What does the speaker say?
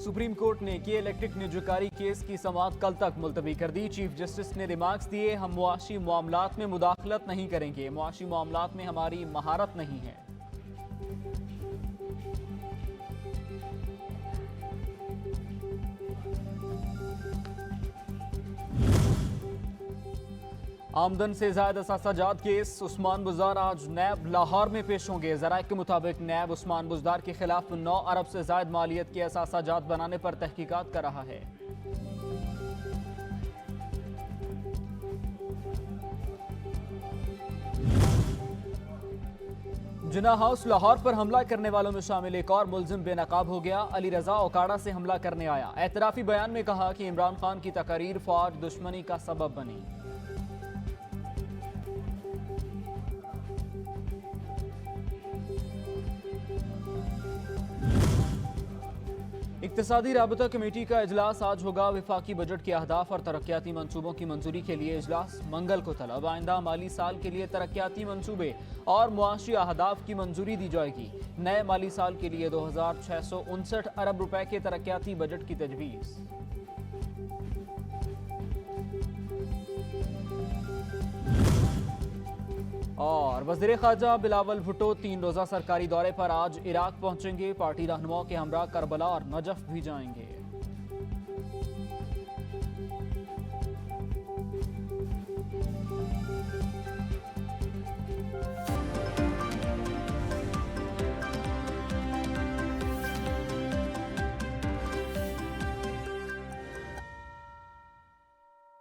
Supreme court ने के electric निजकारी case की समाअत कल तक मुलतवी कर दी। चीफ जस्टिस ने रिमार्क्स दिए, हम मुआशी मामलात में मुदाखलत नहीं करेंगे, मुआशी मामलात में हमारी महारत नहीं है। आमदन से जायद असासाजात केस, उस्मान बुज़दार आज नैब लाहौर में पेश होंगे। ज़राए के मुताबिक नैब उस्मान बुज़दार के खिलाफ 9 अरब से जायद मालियत के असासाजात बनाने पर तहकीकात कर रहा है। जिन्ना हाउस लाहौर पर हमला करने वालों में शामिल एक और मुल्जिम बेनकाब हो गया। अली रजा ओकाड़ा से हमला करने आया। एतराफी बयान में कहा कि इमरान खान की तकरीर फौज दुश्मनी का सबब बनी। इक्तिसादी राबता कमेटी का इजलास आज होगा। विफाकी बजट के अहदाफ और तरक्याती मंसूबों की मंजूरी के लिए इजलास मंगल को तलब। आइंदा माली साल के लिए तरक्याती मंसूबे और मुआशी अहदाफ की मंजूरी दी जाएगी। नए माली साल के लिए 2659 अरब रुपए के तरक्याती बजट की तजवीज़। और वज़ीर ख़ारजा बिलावल भुट्टो 3 रोज़ा सरकारी दौरे पर आज इराक पहुंचेंगे। पार्टी रहनुमाओं के हमरा करबला और नजफ भी जाएंगे।